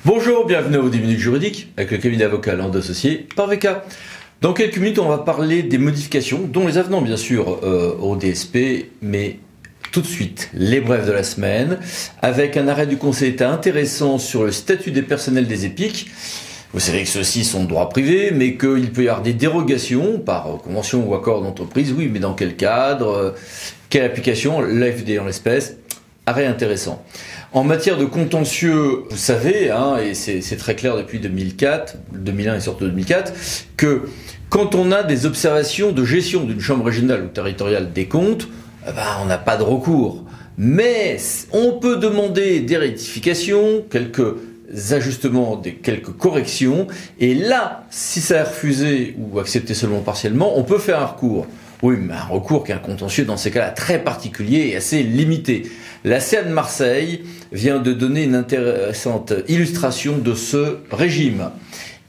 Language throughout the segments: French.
Bonjour, bienvenue à vos 10 minutes juridiques avec le cabinet d'avocats Land Associés par VK. Dans quelques minutes, on va parler des modifications, dont les avenants bien sûr au DSP, mais tout de suite, les brefs de la semaine, avec un arrêt du Conseil d'État intéressant sur le statut des personnels des EPIC. Vous savez que ceux-ci sont de droit privé, mais qu'il peut y avoir des dérogations par convention ou accord d'entreprise. Oui, mais dans quel cadre, quelle application? L'AFD en l'espèce. Arrêt intéressant. En matière de contentieux, vous savez, et c'est très clair depuis 2004, 2001 et surtout 2004, que quand on a des observations de gestion d'une chambre régionale ou territoriale des comptes, on n'a pas de recours. Mais on peut demander des rectifications, quelques ajustements, quelques corrections, et là, si ça est refusé ou accepté seulement partiellement, on peut faire un recours. Oui, mais un recours qui est un contentieux dans ces cas-là très particulier et assez limité. La CA de Marseille vient de donner une intéressante illustration de ce régime.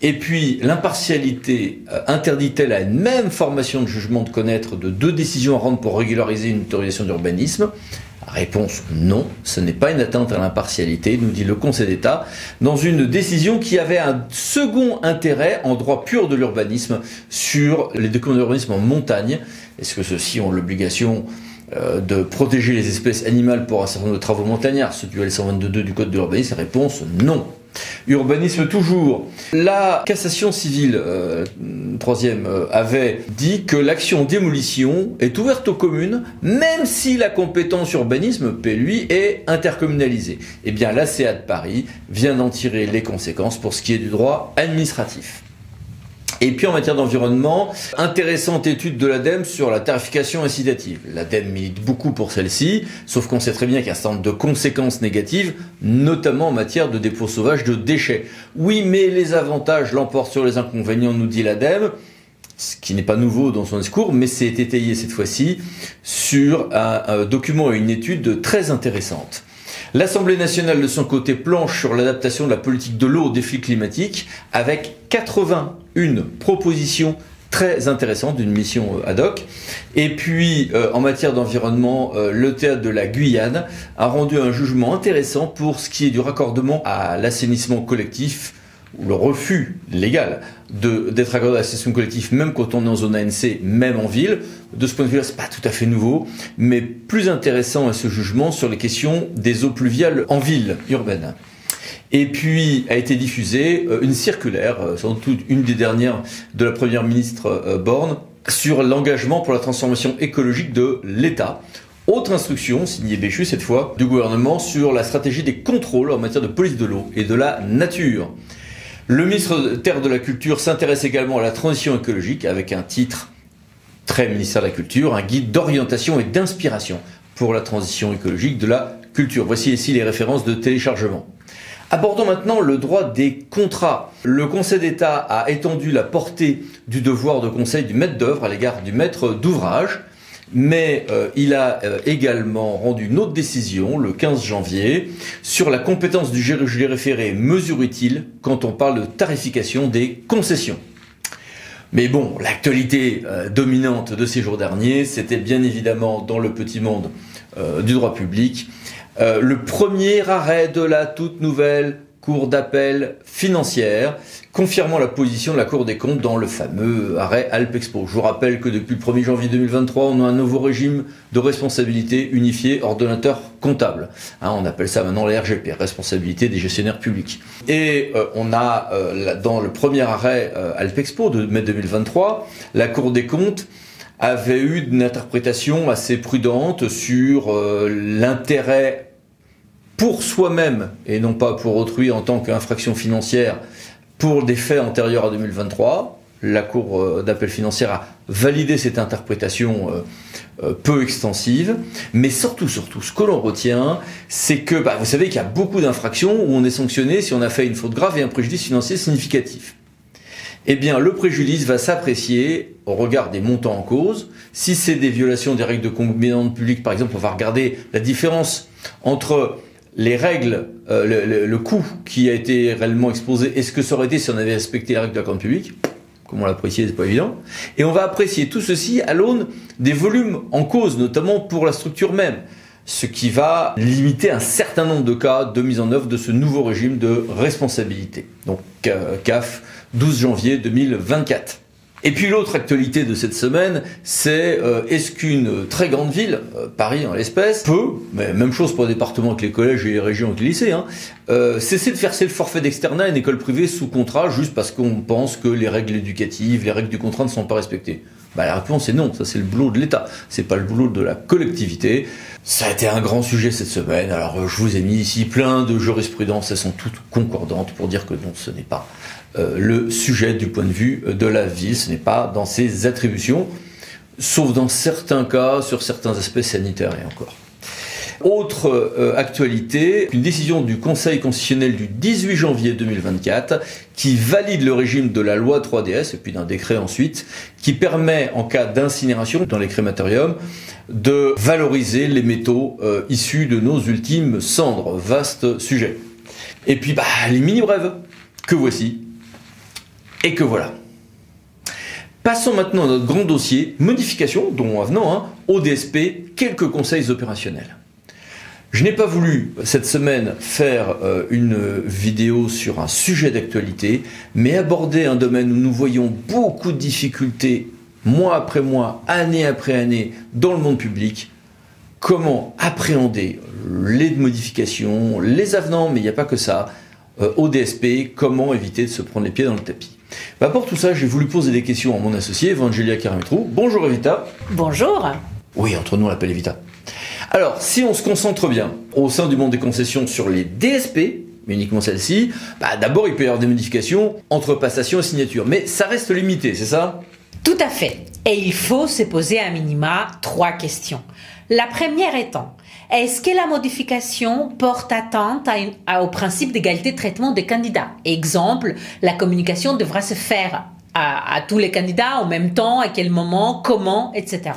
Et puis, l'impartialité interdit-elle à une même formation de jugement de connaître de deux décisions à rendre pour régulariser une autorisation d'urbanisme? Réponse non, ce n'est pas une atteinte à l'impartialité, nous dit le Conseil d'État, dans une décision qui avait un second intérêt en droit pur de l'urbanisme sur les documents d'urbanisme en montagne. Est-ce que ceux-ci ont l'obligation de protéger les espèces animales pour un certain nombre de travaux montagnards, ce du L122.2 du Code de l'urbanisme? Réponse non. Urbanisme toujours. La cassation civile, troisième, avait dit que l'action démolition est ouverte aux communes, même si la compétence urbanisme, lui, est intercommunalisée. Eh bien, la CA de Paris vient d'en tirer les conséquences pour ce qui est du droit administratif. Et puis en matière d'environnement, intéressante étude de l'ADEME sur la tarification incitative. L'ADEME milite beaucoup pour celle-ci, sauf qu'on sait très bien qu'il y a un certain nombre de conséquences négatives, notamment en matière de dépôt sauvage de déchets. Oui, mais les avantages l'emportent sur les inconvénients, nous dit l'ADEME, ce qui n'est pas nouveau dans son discours, mais c'est étayé cette fois-ci sur un document et une étude très intéressante. L'Assemblée nationale, de son côté, planche sur l'adaptation de la politique de l'eau aux défis climatiques avec 81 propositions très intéressantes d'une mission ad hoc. Et puis, en matière d'environnement, le théâtre de la Guyane a rendu un jugement intéressant pour ce qui est du raccordement à l'assainissement collectif, ou le refus légal d'être raccordé à l'assainissement collectif, même quand on est en zone ANC, même en ville. De ce point de vue-là, c'est pas tout à fait nouveau, mais plus intéressant est ce jugement sur les questions des eaux pluviales en ville urbaine. Et puis a été diffusée une circulaire, sans doute une des dernières de la première ministre Borne, sur l'engagement pour la transformation écologique de l'État. Autre instruction, signée Béchu cette fois, du gouvernement sur la stratégie des contrôles en matière de police de l'eau et de la nature. Le ministère de la Culture s'intéresse également à la transition écologique avec un titre très ministère de la Culture, un guide d'orientation et d'inspiration pour la transition écologique de la culture. Voici ici les références de téléchargement. Abordons maintenant le droit des contrats. Le Conseil d'État a étendu la portée du devoir de conseil du maître d'œuvre à l'égard du maître d'ouvrage, mais il a également rendu une autre décision le 15 janvier sur la compétence du juge référé mesure utile quand on parle de tarification des concessions. Mais bon, l'actualité dominante de ces jours derniers, c'était bien évidemment dans le petit monde du droit public, le premier arrêt de la toute nouvelle Cour d'appel financière, confirmant la position de la Cour des comptes dans le fameux arrêt Alpexpo. Je vous rappelle que depuis le 1er janvier 2023, on a un nouveau régime de responsabilité unifiée ordonnateur comptable. On appelle ça maintenant la RGP, responsabilité des gestionnaires publics. Et on a, dans le premier arrêt Alpexpo de mai 2023, la Cour des comptes avait eu une interprétation assez prudente sur l'intérêt pour soi-même et non pas pour autrui en tant qu'infraction financière pour des faits antérieurs à 2023. La Cour d'appel financière a validé cette interprétation peu extensive, mais surtout, ce que l'on retient, c'est que vous savez qu'il y a beaucoup d'infractions où on est sanctionné si on a fait une faute grave et un préjudice financier significatif. Eh bien, le préjudice va s'apprécier au regard des montants en cause. Si c'est des violations des règles de combinaison publique, par exemple, on va regarder la différence entre les règles, le coût qui a été réellement exposé, est-ce que ça aurait été si on avait respecté les règles de la commande publique? Comment l'apprécier, c'est pas évident. Et on va apprécier tout ceci à l'aune des volumes en cause, notamment pour la structure même. ce qui va limiter un certain nombre de cas de mise en œuvre de ce nouveau régime de responsabilité. Donc CAF, 12 janvier 2024. Et puis l'autre actualité de cette semaine, c'est est-ce qu'une très grande ville, Paris en l'espèce, peut, mais même chose pour les départements avec les collèges et les régions avec les lycées, cesser de verser le forfait d'externat à une école privée sous contrat juste parce qu'on pense que les règles éducatives, les règles du contrat ne sont pas respectées. La réponse est non, ça c'est le boulot de l'État, c'est pas le boulot de la collectivité. Ça a été un grand sujet cette semaine, alors je vous ai mis ici plein de jurisprudences, elles sont toutes concordantes pour dire que non, ce n'est pas le sujet du point de vue de la ville, ce n'est pas dans ses attributions, sauf dans certains cas, sur certains aspects sanitaires et encore. Autre actualité, une décision du Conseil constitutionnel du 18 janvier 2024 qui valide le régime de la loi 3DS et puis d'un décret ensuite qui permet en cas d'incinération dans les crématoriums de valoriser les métaux issus de nos ultimes cendres. Vaste sujet. Et puis les mini-brèves que voici et que voilà. Passons maintenant à notre grand dossier, modification, dont avenant, au DSP, quelques conseils opérationnels. Je n'ai pas voulu cette semaine faire une vidéo sur un sujet d'actualité, mais aborder un domaine où nous voyons beaucoup de difficultés, mois après mois, année après année, dans le monde public. Comment appréhender les modifications, les avenants, mais il n'y a pas que ça, au DSP, comment éviter de se prendre les pieds dans le tapis. Pour tout ça, j'ai voulu poser des questions à mon associé, Evangelia Karametrou. Bonjour Evita. Bonjour. Oui, entre nous on l'appelle Evita. Alors, si on se concentre bien au sein du monde des concessions sur les DSP, mais uniquement celles-ci, d'abord il peut y avoir des modifications entre passation et signature, mais ça reste limité, c'est ça ? Tout à fait. Et il faut se poser à minima 3 questions. La première étant, est-ce que la modification porte atteinte au principe d'égalité de traitement des candidats ? Exemple, la communication devra se faire à tous les candidats en même temps, à quel moment, comment, etc.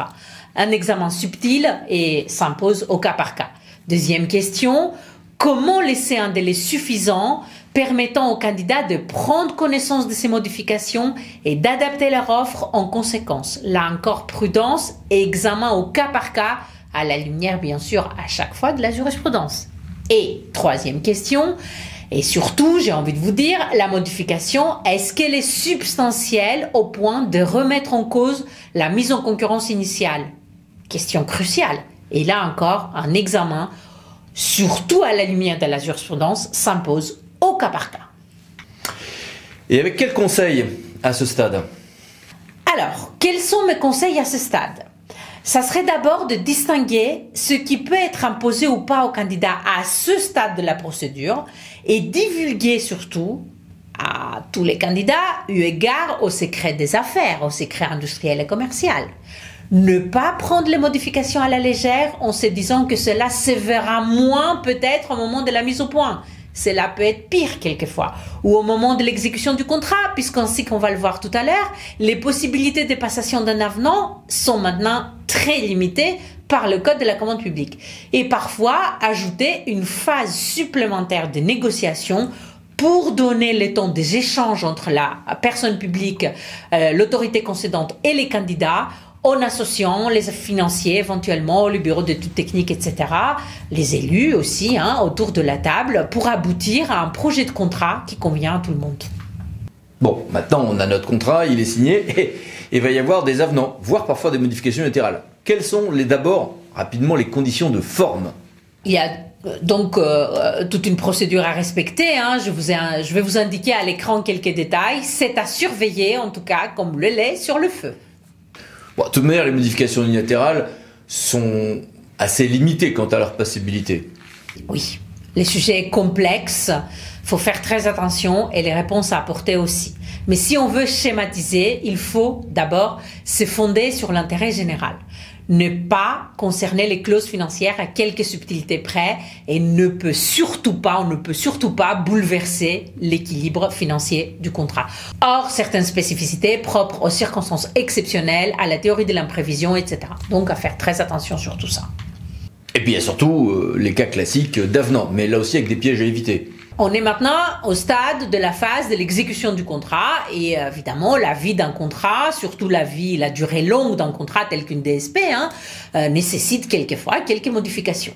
Un examen subtil et s'impose au cas par cas. Deuxième question, comment laisser un délai suffisant permettant aux candidats de prendre connaissance de ces modifications et d'adapter leur offre en conséquence. Là encore, prudence et examen au cas par cas, à la lumière bien sûr à chaque fois de la jurisprudence. Et troisième question, et surtout j'ai envie de vous dire, la modification, est-ce qu'elle est substantielle au point de remettre en cause la mise en concurrence initiale ? Question cruciale. Et là encore, un examen, surtout à la lumière de la jurisprudence, s'impose au cas par cas. Et avec quels conseils à ce stade ? Alors, quels sont mes conseils à ce stade ? Ça serait d'abord de distinguer ce qui peut être imposé ou pas au candidat à ce stade de la procédure et divulguer surtout à tous les candidats eu égard au secret des affaires, au secret industriel et commercial. Ne pas prendre les modifications à la légère en se disant que cela se verra moins peut-être au moment de la mise au point. Cela peut être pire quelquefois. Ou au moment de l'exécution du contrat, puisqu'ainsi qu'on va le voir tout à l'heure, les possibilités de passation d'un avenant sont maintenant très limitées par le Code de la commande publique. Et parfois, ajouter une phase supplémentaire de négociation pour donner le temps des échanges entre la personne publique, l'autorité concédante et les candidats, en associant les financiers éventuellement, le bureau d'études techniques, etc., les élus aussi, autour de la table, pour aboutir à un projet de contrat qui convient à tout le monde. Bon, maintenant on a notre contrat, il est signé, et il va y avoir des avenants, voire parfois des modifications unilatérales. Quelles sont d'abord, rapidement, les conditions de forme ? Il y a donc toute une procédure à respecter. Je vais vous indiquer à l'écran quelques détails. C'est à surveiller, en tout cas, comme le lait sur le feu. Bon, de toute manière, les modifications unilatérales sont assez limitées quant à leur possibilité. Oui, les sujets complexes, il faut faire très attention et les réponses à apporter aussi. Mais si on veut schématiser, il faut d'abord se fonder sur l'intérêt général. Ne pas concerner les clauses financières à quelques subtilités près et on ne peut surtout pas bouleverser l'équilibre financier du contrat. Or, certaines spécificités propres aux circonstances exceptionnelles, à la théorie de l'imprévision, etc. Donc, à faire très attention sur tout ça. Et puis, il y a surtout les cas classiques d'avenant, mais là aussi avec des pièges à éviter. On est maintenant au stade de la phase de l'exécution du contrat et évidemment la vie d'un contrat, surtout la durée longue d'un contrat tel qu'une DSP, nécessite quelquefois quelques modifications.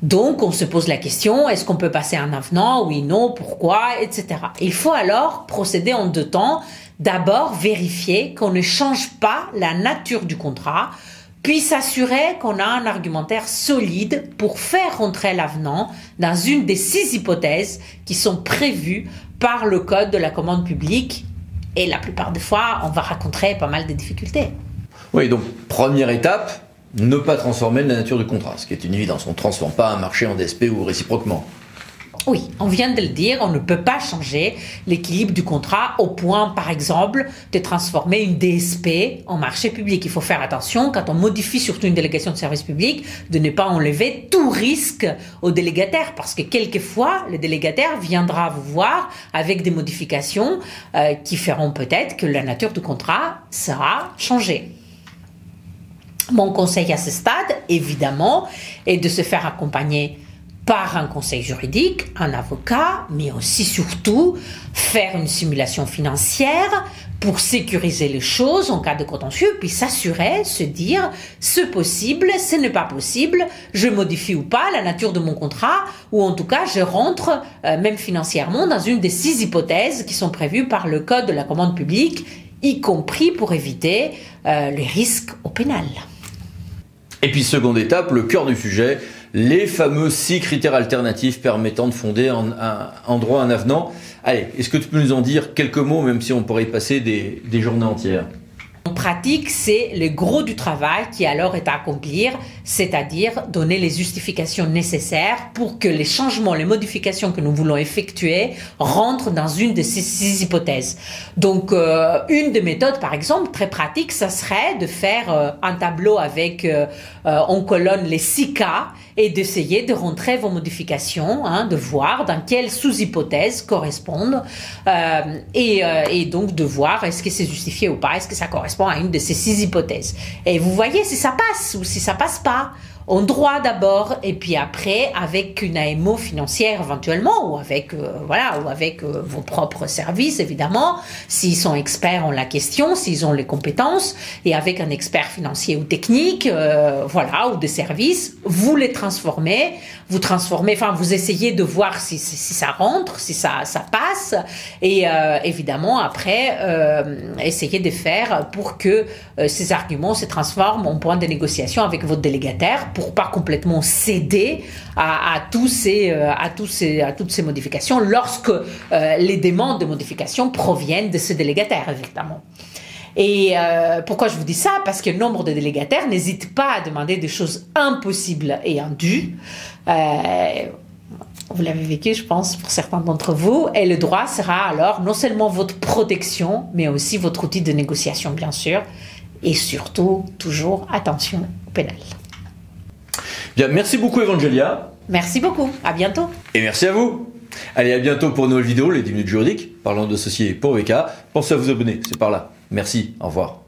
Donc, on se pose la question, est-ce qu'on peut passer un avenant? Oui, non, pourquoi, etc. Il faut alors procéder en deux temps. D'abord, vérifier qu'on ne change pas la nature du contrat, puis s'assurer qu'on a un argumentaire solide pour faire rentrer l'avenant dans une des 6 hypothèses qui sont prévues par le Code de la commande publique. Et la plupart des fois, on va rencontrer pas mal de difficultés. Oui, donc première étape, ne pas transformer la nature du contrat, ce qui est une évidence. On ne transforme pas un marché en DSP ou réciproquement. Oui, on vient de le dire, on ne peut pas changer l'équilibre du contrat au point, par exemple, de transformer une DSP en marché public. Il faut faire attention, quand on modifie surtout une délégation de service public, de ne pas enlever tout risque au délégataire, parce que quelquefois, le délégataire viendra vous voir avec des modifications qui feront peut-être que la nature du contrat sera changée. Mon conseil à ce stade, évidemment, est de se faire accompagner par un conseil juridique, un avocat, mais aussi surtout faire une simulation financière pour sécuriser les choses en cas de contentieux, puis s'assurer, se dire, ce possible, ce n'est pas possible, je modifie ou pas la nature de mon contrat, ou en tout cas je rentre, même financièrement, dans une des 6 hypothèses qui sont prévues par le Code de la commande publique, y compris pour éviter les risques au pénal. Et puis seconde étape, le cœur du sujet, les fameux 6 critères alternatifs permettant de fonder en droit un avenant. Allez, est-ce que tu peux nous en dire quelques mots, même si on pourrait y passer des journées entières? En pratique, c'est le gros du travail qui alors est à accomplir, c'est-à-dire donner les justifications nécessaires pour que les changements, les modifications que nous voulons effectuer rentrent dans une de ces 6 hypothèses. Donc, une des méthodes, par exemple, très pratique, ça serait de faire un tableau avec en colonne les 6 cas et d'essayer de rentrer vos modifications, de voir dans quelles sous-hypothèses correspondent et donc de voir est-ce que c'est justifié ou pas, est-ce que ça correspond à une de ces 6 hypothèses. Et vous voyez si ça passe ou si ça passe pas. En droit d'abord, et puis après avec une AMO financière éventuellement, ou avec vos propres services évidemment, s'ils sont experts en la question, s'ils ont les compétences, et avec un expert financier ou technique, ou de services, vous les transformez, vous essayez de voir si ça rentre, si ça passe, et évidemment après essayez de faire pour que ces arguments se transforment en point de négociation avec votre délégataire, pour pas complètement céder à toutes ces modifications lorsque les demandes de modification proviennent de ce délégataire, évidemment. Et pourquoi je vous dis ça? Parce que nombre de délégataires n'hésitent pas à demander des choses impossibles et indues. Vous l'avez vécu, je pense, pour certains d'entre vous. Et le droit sera alors non seulement votre protection, mais aussi votre outil de négociation, bien sûr. Et surtout, toujours attention au pénal. Bien, merci beaucoup Evangelia. Merci beaucoup, à bientôt. Et merci à vous. Allez, à bientôt pour une nouvelle vidéo, les 10 minutes juridiques, parlant d'associés pour VK. Pensez à vous abonner, c'est par là. Merci, au revoir.